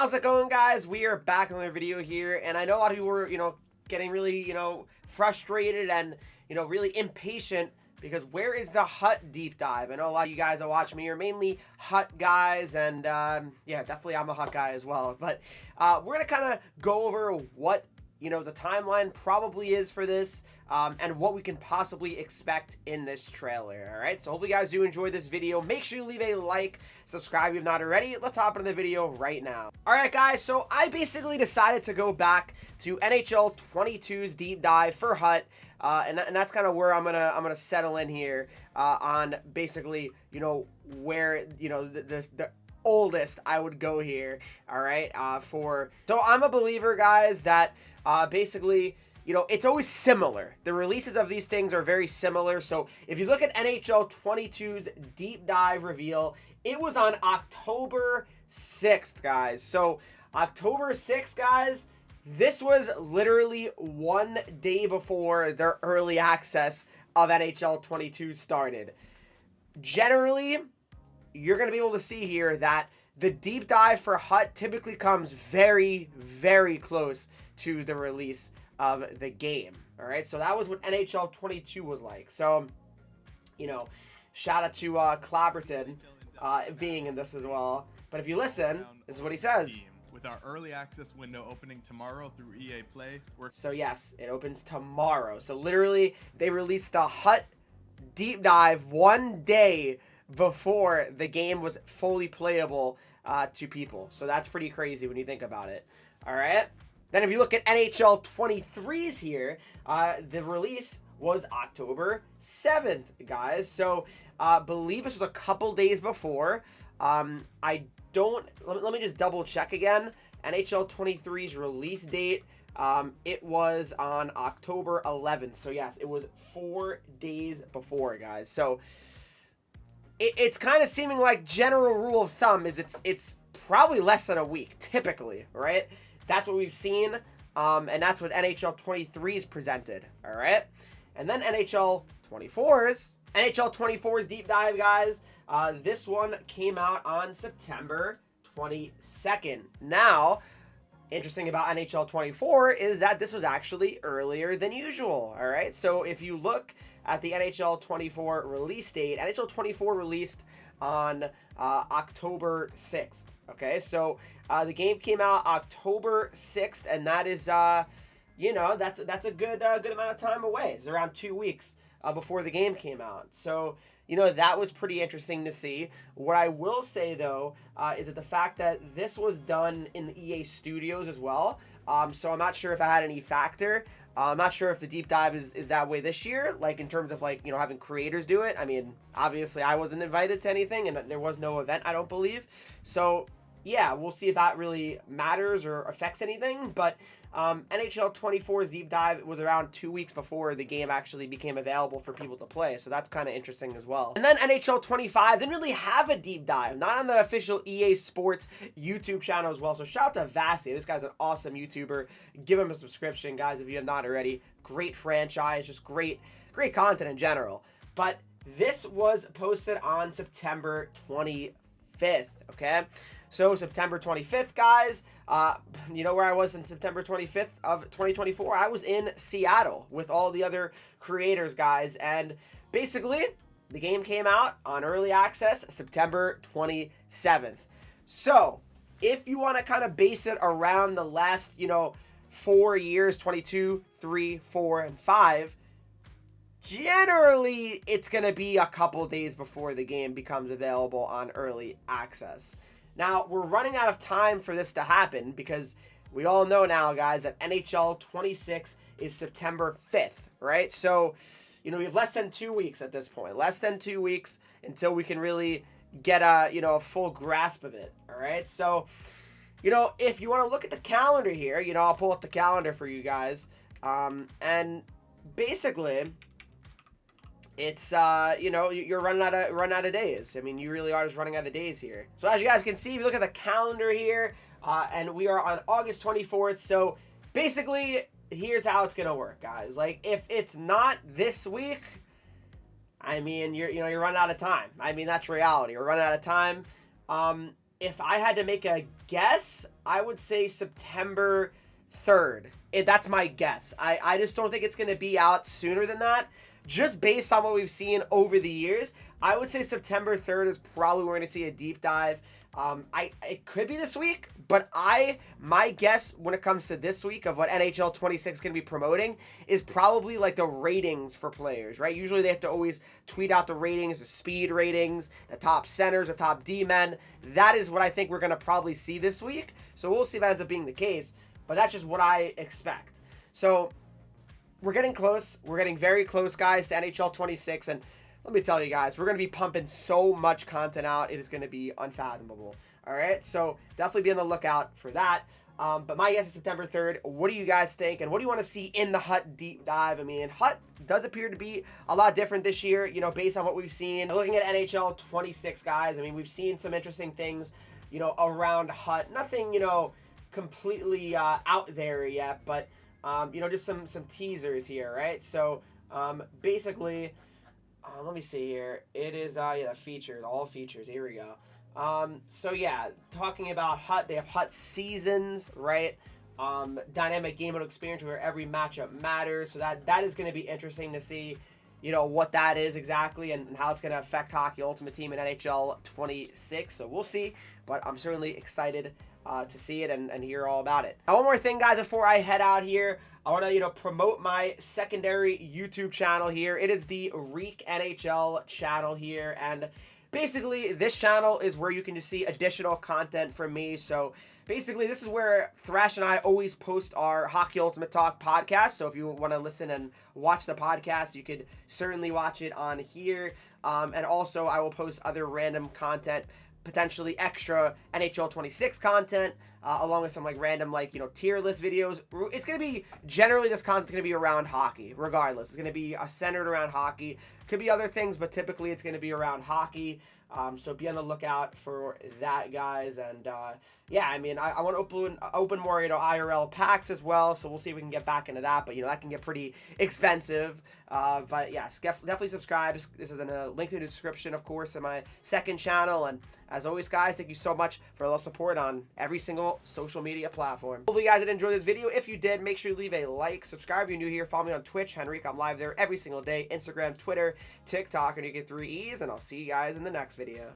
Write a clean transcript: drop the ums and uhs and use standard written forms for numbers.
How's it going, guys? We are back in another video here, and I know a lot of you were, getting really, frustrated and, really impatient because where is the Hut deep dive? I know a lot of you guys that watch me are mainly Hut guys, and yeah, definitely I'm a Hut guy as well. But we're gonna kind of go over what the timeline probably is for this, and what we can possibly expect in this trailer. All right, so hopefully you guys do enjoy this video. Make sure you leave a like, subscribe if you've not already. Let's hop into the video right now. All right, guys, so I basically decided to go back to NHL 22's deep dive for Hut, and that's kind of where I'm gonna settle in here on basically where the oldest I would go here. All right, so I'm a believer, guys, that basically it's always similar. The releases of these things are very similar. So if you look at NHL 22's deep dive reveal, it was on October 6th, guys. So October 6th, guys, this was literally 1 day before their early access of NHL 22 started. Generally, you're going to be able to see here that the deep dive for Hut typically comes very, very close to the release of the game. All right, so that was what NHL 22 was like. So, shout out to Clapperton being in this as well. But if you listen, this is what he says. With our early access window opening tomorrow through EA Play. So yes, it opens tomorrow. So literally, they released the Hut deep dive 1 day before the game was fully playable to people. So that's pretty crazy when you think about it. All right. Then if you look at NHL 23's here, the release was October 7th, guys. So believe this was a couple days before. Let me just double check again. NHL 23's release date, it was on October 11th. So yes, it was 4 days before, guys. So it's kind of seeming like general rule of thumb is it's probably less than a week, typically, right? That's what we've seen, and that's what NHL 23's presented, all right? And then NHL 24's deep dive, guys. This one came out on September 22nd. Now, interesting about NHL 24 is that this was actually earlier than usual, all right? So if you look at the NHL 24 release date, NHL 24 released on October 6th, okay? So the game came out October 6th, and that is, that's a good amount of time away. It's around 2 weeks before the game came out. So, that was pretty interesting to see. What I will say, though, is that the fact that this was done in the EA Studios as well. So I'm not sure if that had any factor. I'm not sure if the deep dive is that way this year, like in terms of having creators do it. I mean, obviously I wasn't invited to anything, and there was no event, I don't believe. So yeah, we'll see if that really matters or affects anything. But NHL 24's deep dive was around 2 weeks before the game actually became available for people to play. So that's kind of interesting as well. And then NHL 25 didn't really have a deep dive, not on the official EA Sports YouTube channel as well. So shout out to Vasi. This guy's an awesome YouTuber. Give him a subscription, guys, if you have not already. Great franchise, just great content in general. But this was posted on September 25th, okay? So September 25th, guys, you know where I was on September 25th of 2024? I was in Seattle with all the other creators, guys. And basically, the game came out on early access September 27th. So if you want to kind of base it around the last, 4 years, 22, 3, 4, and 5, generally it's going to be a couple days before the game becomes available on early access. Now, we're running out of time for this to happen because we all know now, guys, that NHL 26 is September 5th, right? So, we have less than 2 weeks at this point. Less than 2 weeks until we can really get a full grasp of it, all right? So, if you want to look at the calendar here, I'll pull up the calendar for you guys. And basically, it's you're running out of days. I mean, you really are just running out of days here. So as you guys can see, if you look at the calendar here, and we are on August 24th. So basically, here's how it's gonna work, guys. Like, if it's not this week, I mean, you're running out of time. I mean, that's reality. We're running out of time. if I had to make a guess, I would say September 3rd. That's my guess. I just don't think it's going to be out sooner than that. Just based on what we've seen over the years, I would say September 3rd is probably where we're going to see a deep dive. It could be this week, but my guess when it comes to this week of what NHL 26 is going to be promoting is probably like the ratings for players, right? Usually they have to always tweet out the ratings, the speed ratings, the top centers, the top D-men. That is what I think we're going to probably see this week. So we'll see if that ends up being the case, but that's just what I expect. So we're getting close. We're getting very close, guys, to NHL 26, and let me tell you guys, we're going to be pumping so much content out. It is going to be unfathomable. All right, so definitely be on the lookout for that. But my guess is September 3rd. What do you guys think? And what do you want to see in the Hut deep dive? I mean, Hut does appear to be a lot different this year, you know, based on what we've seen. Looking at NHL 26, guys, I mean, we've seen some interesting things, you know, around Hut. Nothing, you know, completely out there yet, but, you know, just some teasers here, right? So, basically, let me see here. It is, yeah, the features, all features. Here we go. So yeah, talking about Hut, they have Hut seasons, right? Dynamic game mode experience where every matchup matters. So that is going to be interesting to see, you know, what that is exactly and how it's going to affect Hockey Ultimate Team in NHL 26. So we'll see, but I'm certainly excited to see it and hear all about it. Now, one more thing, guys, before I head out here. I want to, you know, promote my secondary YouTube channel here. It is the Henreek NHL channel here, and basically this channel is where you can just see additional content from me. So basically this is where Thrash and I always post our Hockey Ultimate Talk podcast. So if you want to listen and watch the podcast, you could certainly watch it on here. And also I will post other random content, potentially extra NHL 26 content, along with some like random, like, you know, tier list videos. It's going to be, generally this content's going to be around hockey, regardless. It's going to be centered around hockey. Could be other things, but typically it's going to be around hockey. So be on the lookout for that, guys. And yeah, I mean, I want to open more, you know, IRL packs as well. So we'll see if we can get back into that. But, you know, that can get pretty expensive. But yes, definitely subscribe. This is in a link in the description, of course, in my second channel. And as always, guys, thank you so much for all the support on every single social media platform. Hopefully you guys did enjoy this video. If you did, make sure you leave a like, subscribe if you're new here, follow me on Twitch, Henreek. I'm live there every single day, Instagram, Twitter, TikTok, and you get 3 E's, and I'll see you guys in the next video.